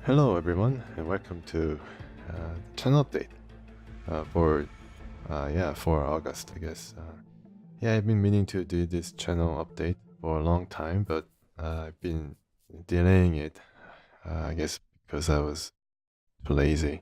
Hello everyone and welcome to channel update for for August, I guess. I've been meaning to do this channel update for a long time, but I've been delaying it. I guess because I was too lazy.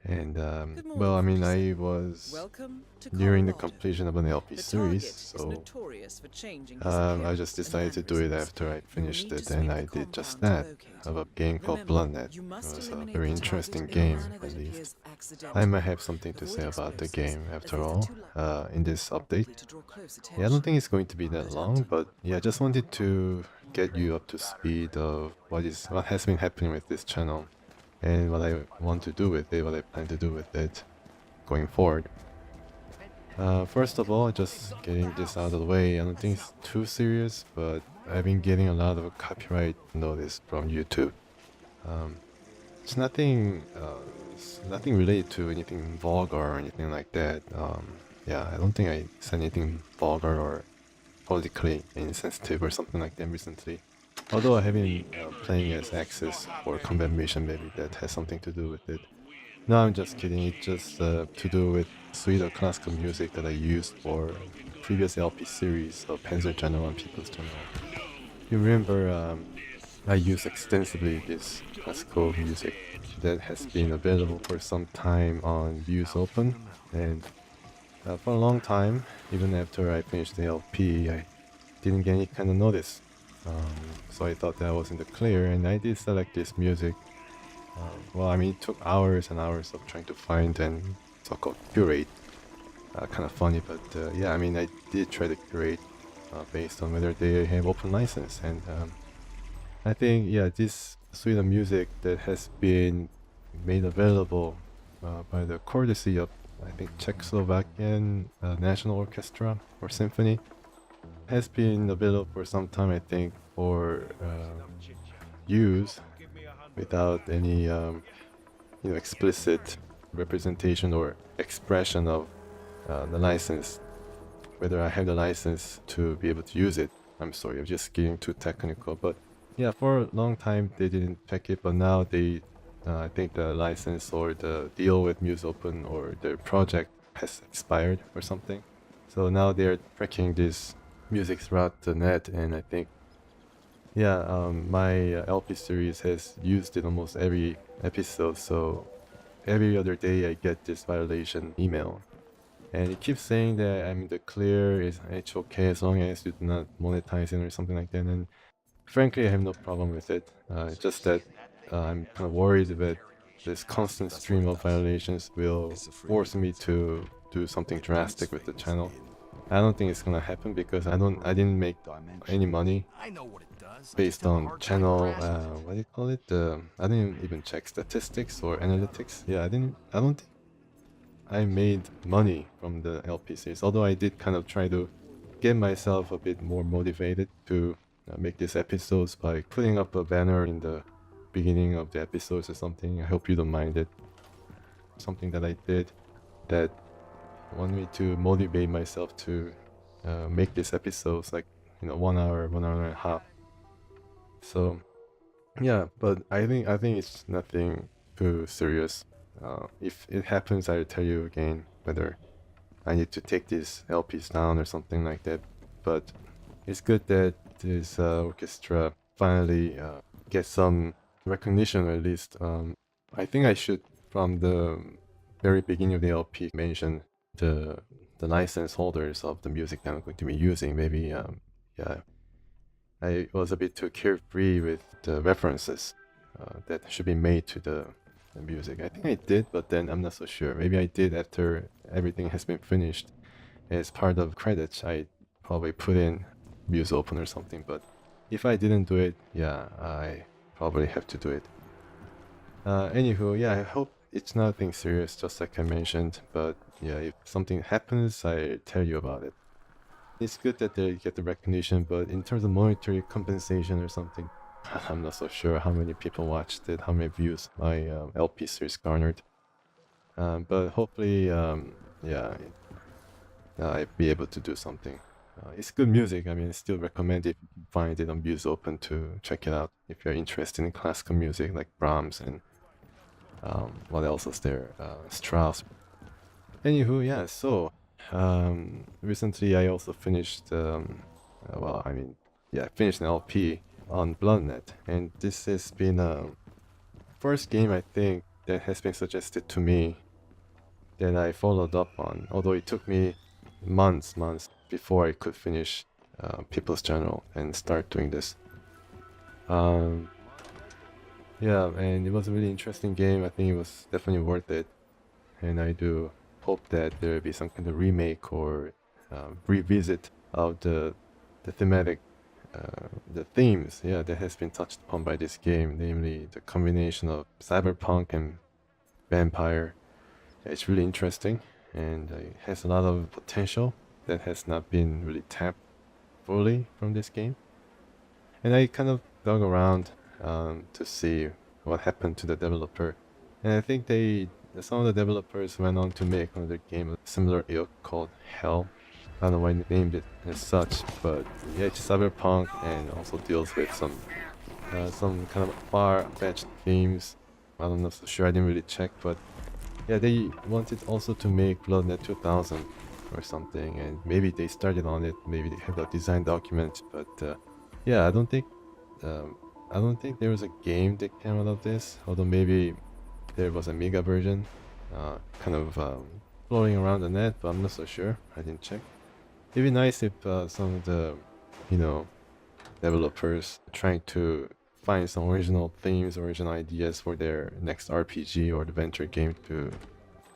And Good well, morning I from mean, I Brazil. was Welcome to nearing the Colorado. completion of an LP The series, target is so notorious for changing his I just appearance and decided to do it mannerisms. after I You will finished need to it, and sweep the I did just compound to that locate of him. a game called Remember, Bloodnet. you It must was a eliminate very the target interesting in a game, manner at that least. appears I accidental. might have something to Avoid say about the explosives, game as after these are all too loud, in this update. likely to draw close Yeah, I don't attention. think it's going to be that Good long, hunting. but yeah, I just wanted to get you up to speed of what has been happening with this channel and what I want to do with it, what I plan to do with it going forward. First of all, just getting this out of the way, I don't think it's too serious, but I've been getting a lot of copyright notice from YouTube. Um, it's nothing related to anything vulgar or anything like that. Yeah, I don't think I said anything vulgar or politically insensitive or something like that recently. Although I have been playing as Axis for combat mission, maybe that has something to do with it. No, I'm just kidding. It's just to do with suite of classical music that I used for previous LP series of Panzer General and People's General. You remember I used extensively this classical music that has been available for some time on Views Open, and for a long time, even after I finished the LP, I didn't get any kind of notice. So I thought that I was in the clear, and I did select this music. Well, I mean, it took hours and hours of trying to find and so-called curate. Kind of funny, but yeah, I mean, I did try to curate based on whether they have open license, and I think yeah, this suite of music that has been made available by the courtesy of I think Czechoslovakian National Orchestra or Symphony has been available for some time. I think for use without any explicit representation or expression of the license, whether I have the license to be able to use it. I'm sorry, I'm just getting too technical, but yeah, for a long time they didn't check it, but now I think the license or the deal with Muse Open or their project has expired or something. So now they're tracking this music throughout the net, and I think, yeah, my LP series has used it almost every episode, so every other day I get this violation email. And it keeps saying that I'm in the clear, it's okay as long as you do not monetize it or something like that. And frankly, I have no problem with it. It's just that I'm kind of worried that this constant stream of violations will force me to do something drastic with the channel. I don't think it's gonna happen because I didn't make any money based on channel what do you call it? I didn't even check statistics or analytics. Yeah, I don't think I made money from the LP series, although I did kind of try to get myself a bit more motivated to make these episodes by putting up a banner in the beginning of the episodes or something. I hope you don't mind it. Something that I did that wanted me to motivate myself to make these episodes like 1 hour, 1 hour and a half. So yeah, but I think it's nothing too serious. If it happens, I'll tell you again whether I need to take these LPs down or something like that. But it's good that this orchestra finally gets some recognition, or at least I think I should, from the very beginning of the LP, mention the license holders of the music that I'm going to be using. Maybe yeah, I was a bit too carefree with the references that should be made to the music. I think I did, but then I'm not so sure. Maybe I did after everything has been finished. As part of credits, I probably put in Muse Open or something, but if I didn't do it, yeah, I probably have to do it. Anywho, yeah, I hope it's nothing serious, just like I mentioned, but yeah, if something happens, I tell you about it. It's good that they get the recognition, but in terms of monetary compensation or something, I'm not so sure how many people watched it, how many views my LP series garnered. But hopefully, yeah, I'd be able to do something. It's good music. I mean, still recommend if you find it on Views Open to check it out if you're interested in classical music like Brahms and what else was there? Strauss. Anywho, yeah. So recently I also finished. Well, I mean, yeah, I finished an LP on Bloodnet, and this has been first game I think that has been suggested to me that I followed up on. Although it took me months before I could finish People's General and start doing this. Um, yeah, and it was a really interesting game. I think it was definitely worth it, and I do hope that there will be some kind of remake or revisit of the thematic the themes, yeah, that has been touched upon by this game, namely the combination of cyberpunk and vampire. It's really interesting, and it has a lot of potential that has not been really tapped fully from this game. And I kind of dug around to see what happened to the developer, and I think some of the developers went on to make another game of similar ilk called Hell. I don't know why they named it as such, but yeah, it's cyberpunk and also deals with some kind of far-fetched themes. I'm not so sure, I didn't really check, but yeah, they wanted also to make Bloodnet 2000 or something, and maybe they started on it, maybe they have a design document, but yeah, I don't think there was a game that came out of this, although maybe there was a Mega version kind of floating around the net, but I'm not so sure, I didn't check. It'd be nice if some of the, you know, developers trying to find some original themes, original ideas for their next RPG or adventure game to,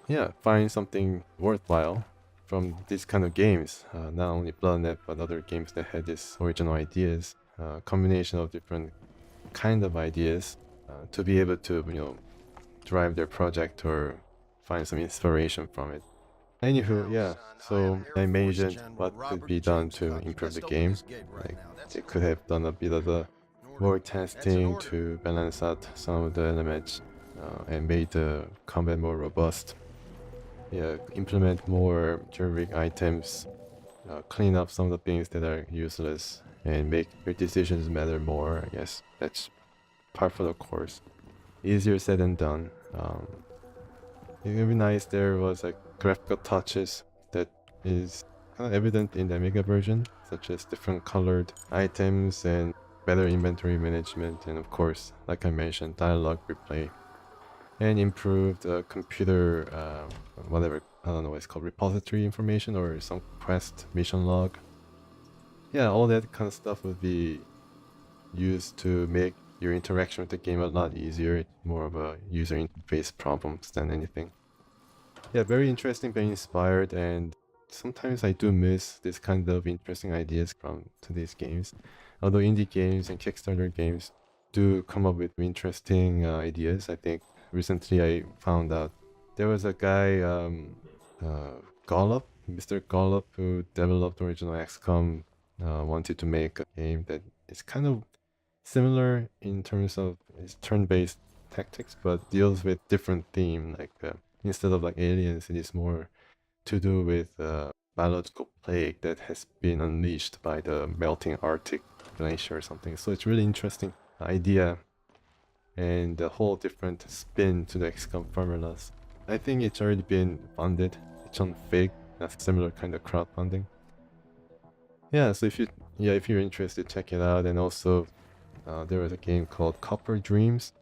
yeah, find something worthwhile from these kind of games. Not only Bloodnet, but other games that had these original ideas, combination of different kind of ideas to be able to, you know, drive their project or find some inspiration from it. Anywho, yeah, so I imagined what could be done to improve the game. Like, they could have done a bit of a more testing to balance out some of the elements and made the combat more robust. Yeah, implement more generic items, clean up some of the things that are useless, and make your decisions matter more. I guess that's par for the course. Easier said than done. It would be nice there was like graphical touches that is kind of evident in the Amiga version, such as different colored items and better inventory management, and of course, like I mentioned, dialogue replay and improved computer whatever, I don't know what it's called, repository information or some quest mission log. Yeah, all that kind of stuff would be used to make your interaction with the game a lot easier. It's more of a user interface problems than anything. Yeah, very interesting, very inspired, and sometimes I do miss this kind of interesting ideas from today's games. Although indie games and Kickstarter games do come up with interesting ideas. I think recently I found out there was a guy, Gollop, Mr. Gollop, who developed original XCOM, wanted to make a game that is kind of similar in terms of its turn-based tactics, but deals with different theme. Like instead of like aliens, it is more to do with biological plague that has been unleashed by the melting Arctic glacier or something. So it's really interesting idea and a whole different spin to the XCOM formulas. I think it's already been funded. It's on Fig, that's similar kind of crowdfunding. Yeah, so if you're interested, check it out. And also there was a game called Copper Dreams.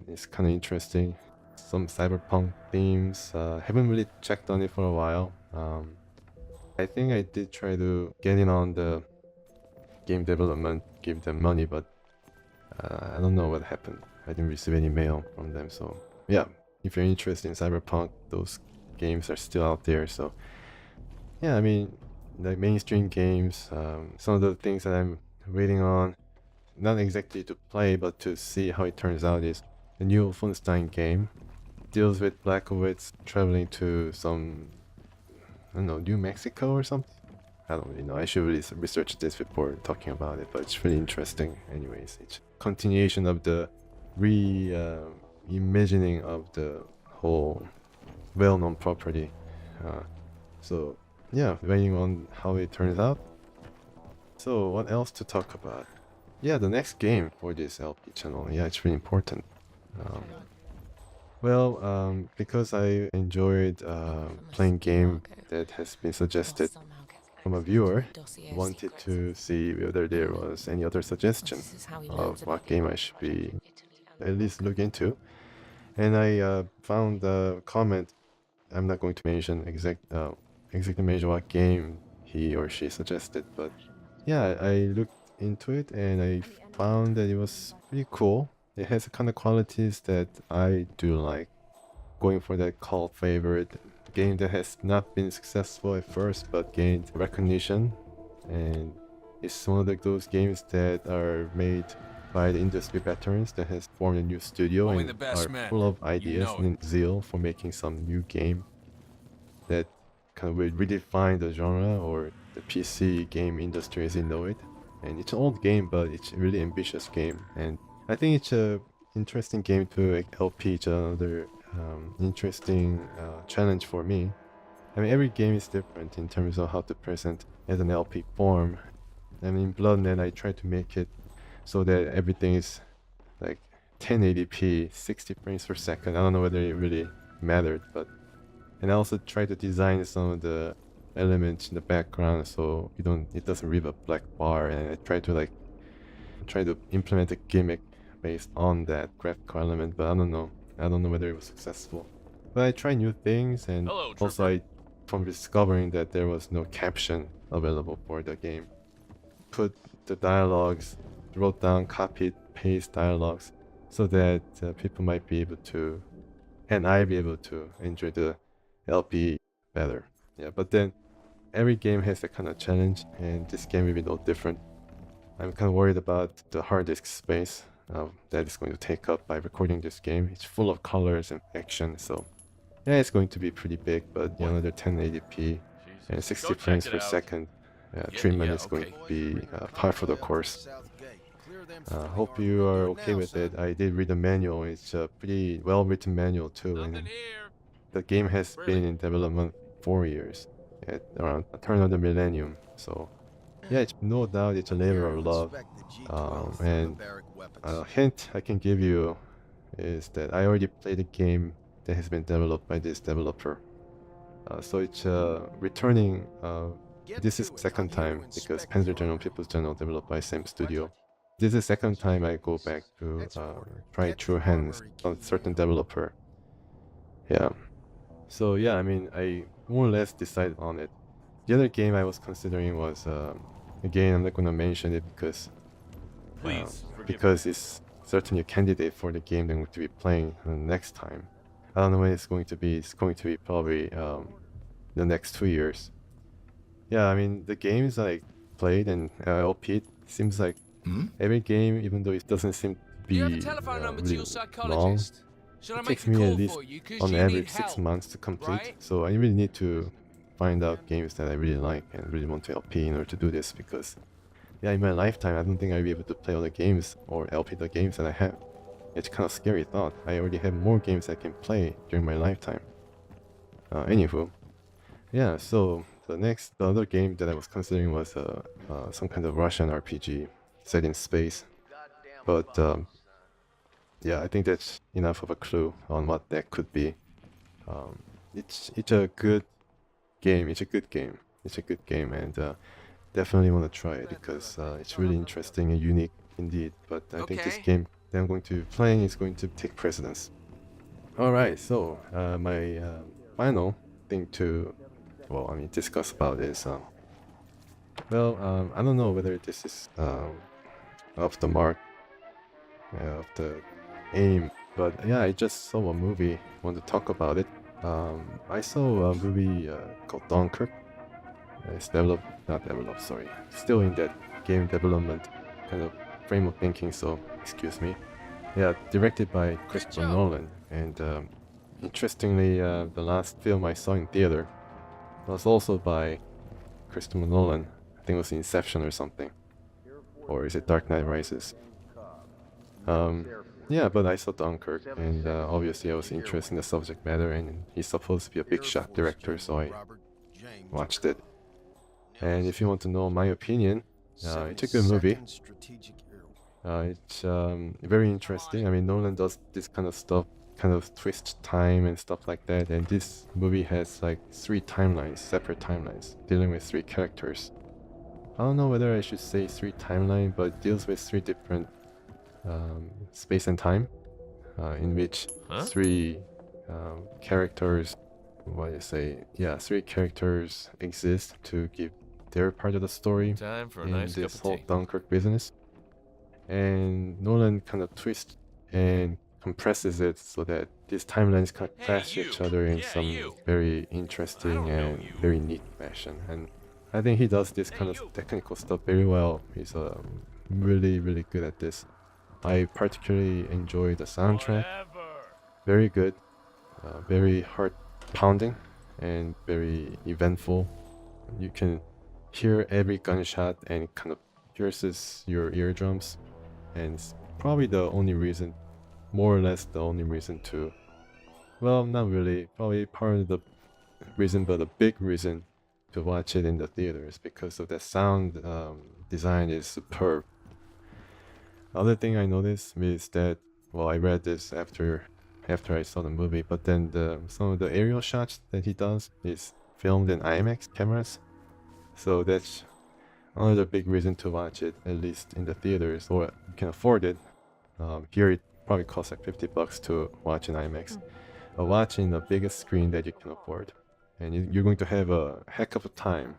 It's kind of interesting. Some cyberpunk themes. Haven't really checked on it for a while. I think I did try to get in on the game development, give them money, but I don't know what happened. I didn't receive any mail from them. So yeah, if you're interested in cyberpunk, those games are still out there. So yeah, I mean, like mainstream games, some of the things that I'm waiting on, not exactly to play, but to see how it turns out, is the new Wolfenstein game. Deals with Blackovitz traveling to some, I don't know, New Mexico or something. I don't really know. I should really research this before talking about it, but it's really interesting. Anyways, it's continuation of the imagining of the whole well-known property. So yeah, waiting on how it turns out. So what else to talk about? Yeah, the next game for this LP channel. Yeah, it's really important. Um, because I enjoyed playing game that has been suggested from a viewer, I wanted to see whether there was any other suggestion of what game I should be at least look into. And I found a comment. I'm not going to mention exactly mention what game he or she suggested, but yeah, I looked into it and I found that it was pretty cool. It has the kind of qualities that I do like. Going for that cult favorite game that has not been successful at first but gained recognition, and it's one of those games that are made by the industry veterans that has formed a new studio Only and the best are men. full of You ideas know it. and zeal for making some new game that kind of will redefine the genre or the PC game industry as you know it. And it's an old game, but it's a really ambitious game, and I think it's a interesting game to LP. It's another interesting challenge for me. I mean, every game is different in terms of how to present as an LP form. I mean, Bloodnet, I try to make it so that everything is like 1080p, 60 frames per second. I don't know whether it really mattered, but and I also try to design some of the elements in the background so it doesn't leave a black bar, and I try to implement a gimmick based on that graphical element, but I don't know whether it was successful. But I try new things, and Hello, also trooper. from discovering that there was no caption available for the game, put the dialogues, wrote down, copied, paste dialogues, so that people might be able to, and I be able to enjoy the LP better. Yeah, but then every game has that kind of challenge, and this game will be no different. I'm kind of worried about the hard disk space that is going to take up by recording this game. It's full of colors and action, so yeah, it's going to be pretty big, but you know, the 1080p and 60 frames per second treatment is going to be par for the course. Hope you are okay with it. I did read the manual. It's a pretty well-written manual too, and the game has been in development 4 years at around the turn of the millennium. So yeah, it's no doubt it's a labor of love. And a hint I can give you is that I already played a game that has been developed by this developer. So it's returning. This is second time because Panzer General People's General developed by same studio. This is the second time I go back to try True Hands on certain developer. Yeah. So yeah, I mean, I more or less decided on it. The other game I was considering was again, I'm not gonna mention it because it's certainly a candidate for the game I'm going to be playing next time. I don't know when it's going to be. It's going to be probably the next 2 years. Yeah, I mean, the games I played and LP, it seems like every game, even though it doesn't seem to be really long, it takes me at least on average 6 months to complete. So I really need to find out games that I really like and really want to LP in order to do this, because yeah, in my lifetime I don't think I'll be able to play all the games or LP the games that I have. It's kind of scary thought. I already have more games I can play during my lifetime. Anywho, yeah, so the other game that I was considering was some kind of Russian RPG set in space. But yeah, I think that's enough of a clue on what that could be. It's a good game. It's a good game. It's a good game, and definitely want to try it because it's really interesting and unique indeed. But I think this game that I'm going to be playing is going to take precedence. All right, so my final thing to discuss about is I don't know whether this is off the mark, of the aim, but yeah, I just saw a movie. Want to talk about it? I saw a movie called Dunkirk. It's sorry, still in that game development kind of frame of thinking. So excuse me. Yeah, directed by Christopher Nolan, and interestingly, the last film I saw in theater was also by Christopher Nolan. I think it was Inception or something. Or is it Dark Knight Rises? Yeah, but I saw Dunkirk, and obviously I was interested in the subject matter, and he's supposed to be a big shot director, so I watched it. And if you want to know my opinion, it's a good movie. It's very interesting. I mean, Nolan does this kind of stuff, kind of twist time and stuff like that. And this movie has like 3 timelines, separate timelines, dealing with 3 characters. I don't know whether I should say 3 timeline, but it deals with 3 different space and time, in which 3 characters, what do you say? Yeah, 3 characters exist to give their part of the story Time for a in nice cup this of whole tea. Dunkirk business. And Nolan kind of twists and compresses it so that these timelines kind of clash each other in some very interesting and very neat fashion. And I think he does this kind of technical stuff very well. He's really, really good at this. I particularly enjoy the soundtrack. Very good, very heart-pounding, and very eventful. You can hear every gunshot and it kind of pierces your eardrums. And it's probably the only reason, more or less the only reason to, well, not really, probably part of the reason, but a big reason to watch it in the theaters, because of the sound design is superb. Other thing I noticed is that, well, I read this after I saw the movie, but then some of the aerial shots that he does is filmed in IMAX cameras, so that's another big reason to watch it, at least in the theaters, or you can afford it. Here it probably costs like $50 to watch in IMAX. Watch in the biggest screen that you can afford. And you're going to have a heck of a time,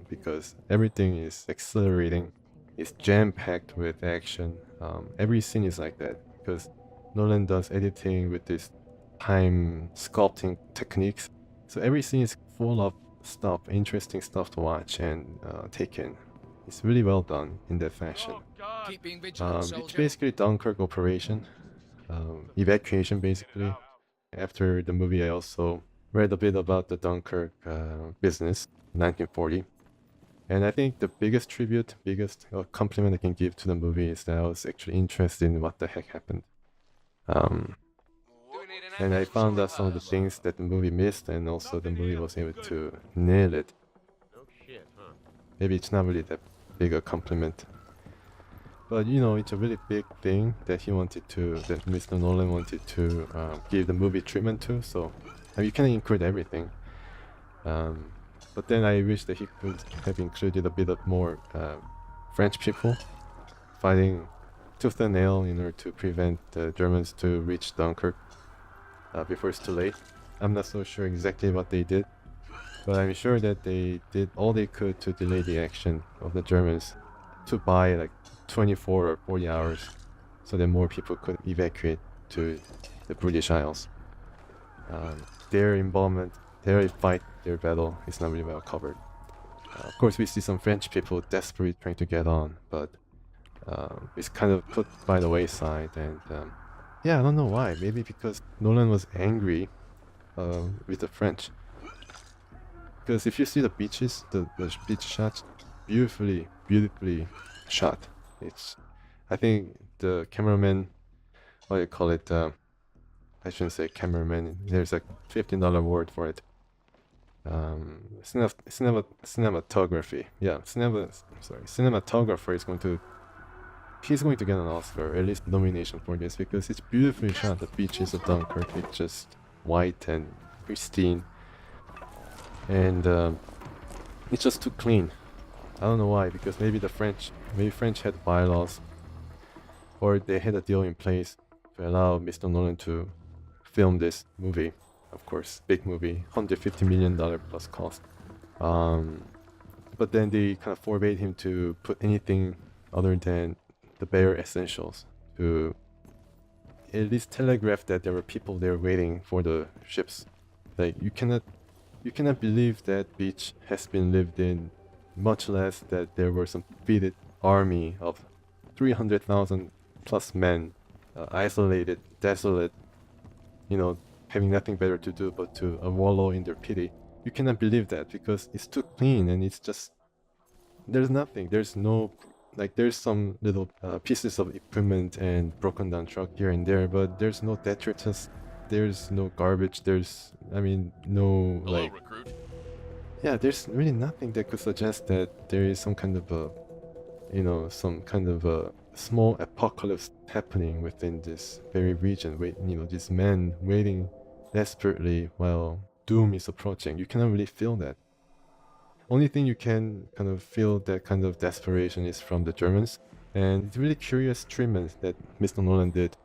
because everything is accelerating. It's jam-packed with action. Every scene is like that, because Nolan does editing with this time sculpting techniques. So every scene is full of stuff, interesting stuff to watch and take in. It's really well done in that fashion. It's basically Dunkirk operation, evacuation basically. After the movie, I also read a bit about the Dunkirk business, 1940. And I think the biggest compliment I can give to the movie is that I was actually interested in what the heck happened. And I found out some of the things that the movie missed, and also the movie was able to nail it. Maybe it's not really that big a compliment, but you know, it's a really big thing that that Mr. Nolan wanted to give the movie treatment to. So you can include everything, but then I wish that he could have included a bit of more French people fighting tooth and nail in order to prevent the Germans to reach Dunkirk before it's too late. I'm not so sure exactly what they did, but I'm sure that they did all they could to delay the action of the Germans to buy like 24 or 40 hours so that more people could evacuate to the British Isles. Their involvement, their fight, their battle is not really well covered. Of course, we see some French people desperately trying to get on, but it's kind of put by the wayside. And yeah, I don't know why. Maybe because Nolan was angry with the French. Because if you see the beaches, the beach shots, beautifully shot. I think the cameraman, what do you call it? I shouldn't say cameraman. There's a $15 word for it. Cinematography. Yeah, cinematographer is going to. He's going to get an Oscar, at least nomination for this, because it's beautifully shot. The beaches of Dunkirk, it's just white and pristine. And it's just too clean. I don't know why, because maybe French had bylaws, or they had a deal in place to allow Mr. Nolan to film this movie. Of course, big movie, $150 million plus cost. But then they kind of forbade him to put anything other than the bare essentials, to at least telegraph that there were people there waiting for the ships. Like, you cannot believe that beach has been lived in, much less that there were some defeated army of 300,000 plus men, isolated, desolate, you know, having nothing better to do but to wallow in their pity. You cannot believe that, because it's too clean, and it's just, there's nothing, there's no, like, there's some little pieces of equipment and broken down truck here and there, but there's no detritus, there's no garbage, there's, I mean, no, like, recruit. yeah, there's really nothing that could suggest that there is some kind of a, some kind of a small apocalypse happening within this very region. Wait, these men waiting desperately while doom is approaching. You cannot really feel that. Only thing you can kind of feel that kind of desperation is from the Germans. And it's really curious treatment that Mr. Nolan did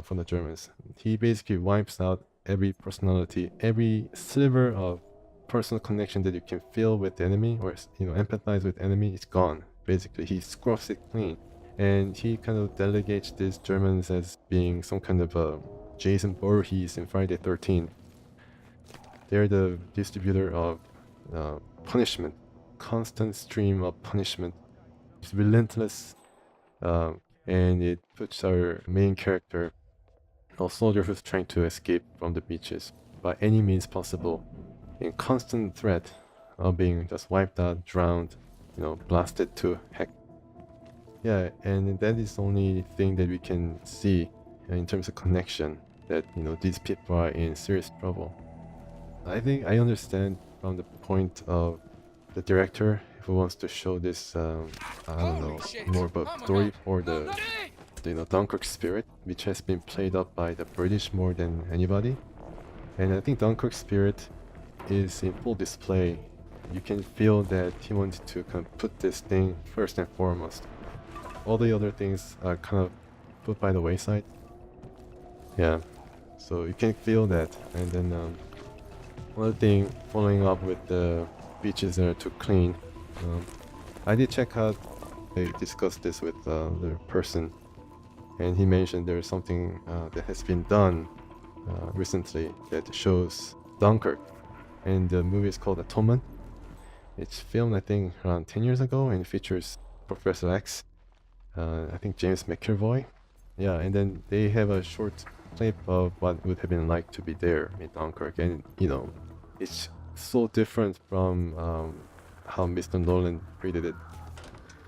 from the Germans. He basically wipes out every personality, every sliver of personal connection that you can feel with the enemy or empathize with enemy. It's gone. Basically, he scruffs it clean, and he kind of delegates these Germans as being some kind of a Jason Voorhees in Friday 13th. They're the distributor of punishment, constant stream of punishment. It's relentless, and it puts our main character, a soldier who's trying to escape from the beaches by any means possible, in constant threat of being just wiped out, drowned, blasted to heck. Yeah, and that is the only thing that we can see in terms of connection, that these people are in serious trouble. I think I understand from the point of the director who wants to show this, I don't know, more of a story for the Dunkirk spirit, which has been played up by the British more than anybody. And I think Dunkirk spirit is in full display. You can feel that he wanted to kind of put this thing first and foremost. All the other things are kind of put by the wayside. Yeah, so you can feel that. And then another thing, following up with the beaches that are too clean. I did check out, I discussed this with the person, and he mentioned there's something that has been done recently that shows Dunkirk, and the movie is called Atonement. It's filmed, I think, around 10 years ago, and it features Professor X, I think James McAvoy. Yeah, and then they have a short clip of what would have been like to be there in Dunkirk, and it's so different from how Mr. Nolan created it,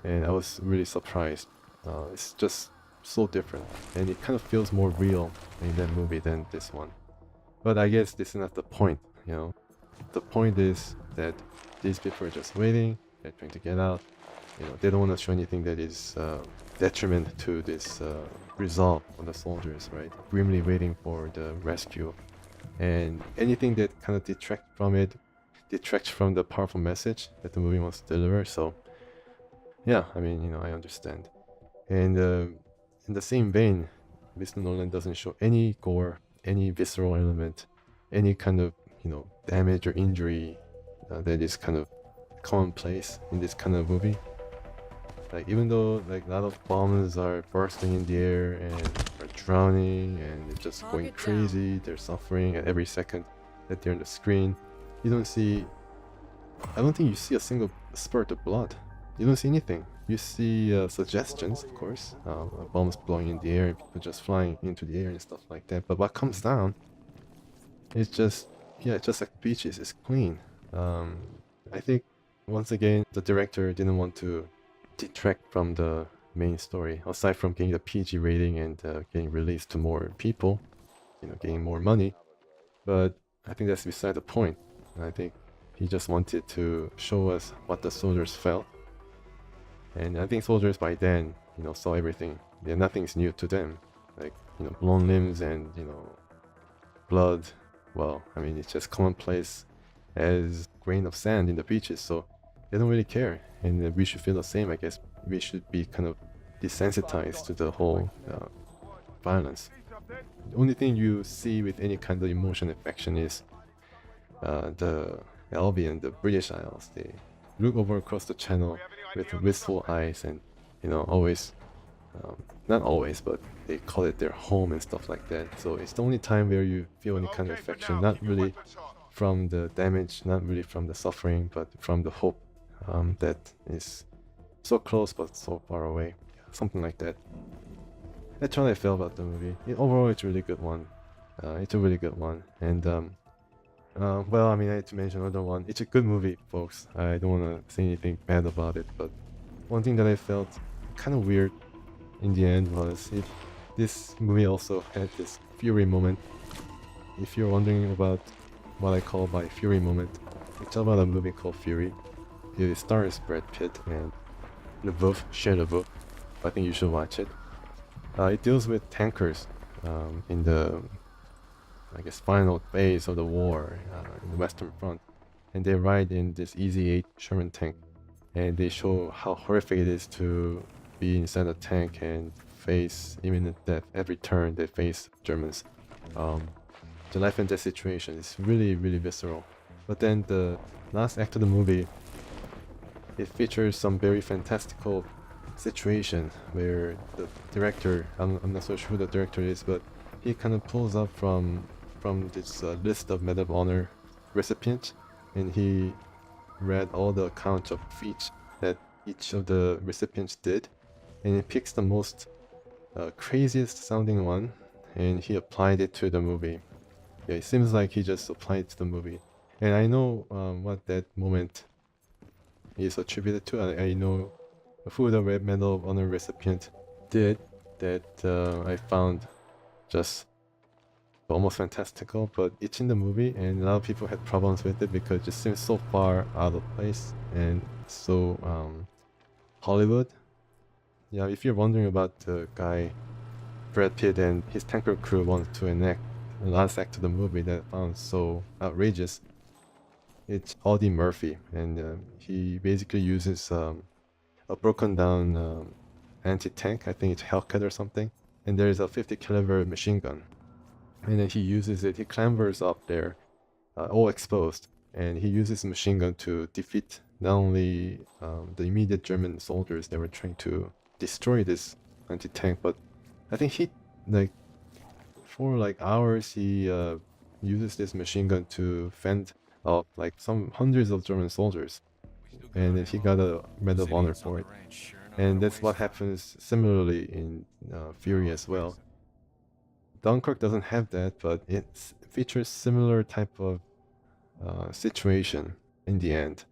and I was really surprised. It's just so different, and it kind of feels more real in that movie than this one. But I guess this is not the point, The point is that these people are just waiting, they're trying to get out, they don't want to show anything that is detriment to this resolve of the soldiers, right? Grimly waiting for the rescue. And anything that kind of detracts from the powerful message that the movie wants to deliver. So yeah, I mean, I understand. And in the same vein, Mr. Nolan doesn't show any gore, any visceral element, any kind of damage or injury that is kind of commonplace in this kind of movie. Like, even though like a lot of bombs are bursting in the air and are drowning and it's just going crazy, they're suffering at every second that they're on the screen, I don't think you see a single spurt of blood. You don't see anything. You see suggestions, of course, bombs blowing in the air, people just flying into the air and stuff like that. But what comes down, it's just like beaches. It's clean. I think once again the director didn't want to detract from the main story, aside from getting the PG rating and getting released to more people, getting more money. But I think that's beside the point. I think he just wanted to show us what the soldiers felt. And I think soldiers by then, saw everything. Yeah, nothing's new to them. Like, blown limbs and, blood. Well, I mean, it's just commonplace as grain of sand in the beaches. So they don't really care. And we should feel the same, I guess. We should be kind of desensitized to the whole violence. The only thing you see with any kind of emotion affection is the Albion, the British Isles. They look over across the channel with wistful eyes and, always, not always, but they call it their home and stuff like that. So it's the only time where you feel any kind of affection, not really from the damage, not really from the suffering, but from the hope that is so close but so far away. Something like that. That's what I felt about the movie. Overall, it's a really good one. It's a really good one. And well, I mean, I had to mention another one. It's a good movie, folks. I don't want to say anything bad about it, but one thing that I felt kind of weird in the end was this movie also had this Fury moment. If you're wondering about what I call by Fury moment, It's about a movie called Fury. It stars Brad Pitt and Shia LaBeouf. I think you should watch it. It deals with tankers in the, I guess, final phase of the war in the Western Front, and they ride in this Easy-8 Sherman tank, and they show how horrific it is to be inside a tank and face imminent death every turn they face Germans. The life and death situation is really, really visceral. But then the last act of the movie, it features some very fantastical situation where the director, I'm not so sure who the director is, but he kind of pulls up from this list of Medal of Honor recipients, and he read all the accounts of feats that each of the recipients did, and he picks the most craziest sounding one, and he applied it to the movie. Yeah, it seems like he just applied it to the movie. And I know what that moment is attributed to. I know who the Red Medal of Honor recipient did that I found just almost fantastical, but it's in the movie and a lot of people had problems with it because it just seems so far out of place and so Hollywood. Yeah, if you're wondering about the guy Brad Pitt and his tanker crew wanted to enact the last act of the movie that I found so outrageous, it's Audie Murphy, and he basically uses a broken down anti-tank, I think it's Hellcat or something, and there's a 50 caliber machine gun, and then he uses it, he clambers up there, all exposed, and he uses the machine gun to defeat not only the immediate German soldiers that were trying to destroy this anti-tank, but I think he, like, for like hours he uses this machine gun to fend off like some hundreds of German soldiers, and then he got a Medal of Honor for it. And that's what happens similarly in Fury as well. Dunkirk doesn't have that, but it features similar type of situation in the end.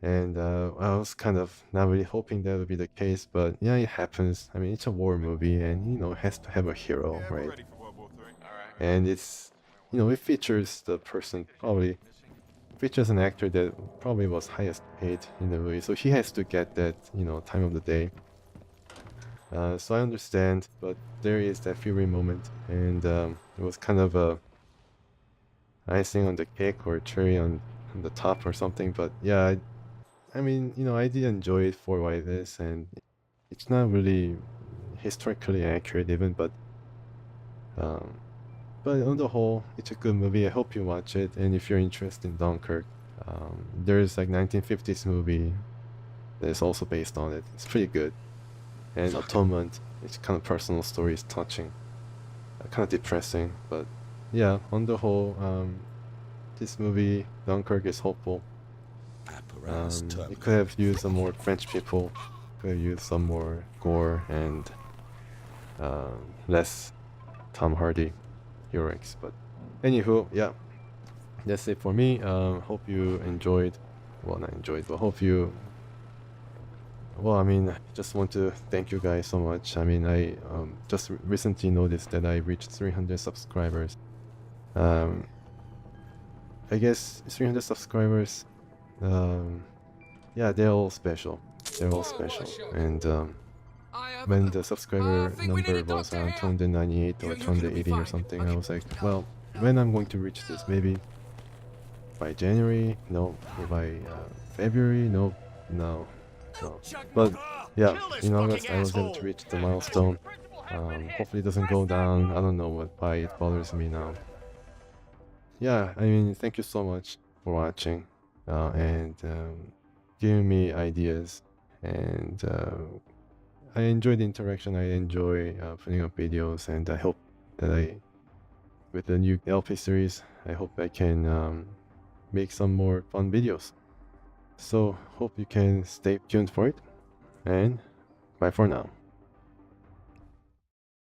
And I was kind of not really hoping that would be the case, but yeah, it happens. I mean, it's a war movie, and you know, it has to have a hero, right? And it's, you know, it features the person, probably features an actor that probably was highest paid in the movie, so he has to get that, you know, time of the day. So I understand, but there is that Fury moment, and it was kind of a icing on the cake or cherry on the top or something. But yeah, I mean, you know, I did enjoy it for what it is, and it's not really historically accurate even, but on the whole, it's a good movie. I hope you watch it, and if you're interested in Dunkirk, there's like 1950s movie that is also based on it. It's pretty good. And Atonement, it's kind of personal story, it's touching, kind of depressing, but yeah, on the whole, this movie, Dunkirk, is hopeful. It could have used some more French people, could have used some more gore and less Tom Hardy heroics. But anywho, yeah, that's it for me. Hope you enjoyed. Well, not enjoyed, but hope you. Well, I mean, I just want to thank you guys so much. I mean, I just recently noticed that I reached 300 subscribers. I guess 300 subscribers. Yeah, they're all special. They're all special. And when the subscriber number was around 298 or 280 or something, I was like, well, when I'm going to reach this? Maybe by January? No. By February? No. No. No. But yeah, in August I was able to reach the milestone. Hopefully it doesn't go down. I don't know why it bothers me now. Yeah, I mean, thank you so much for watching and giving me ideas. And I enjoy the interaction. I enjoy putting up videos, and I hope that with the new LP series, I hope I can make some more fun videos. So hope you can stay tuned for it, and bye for now.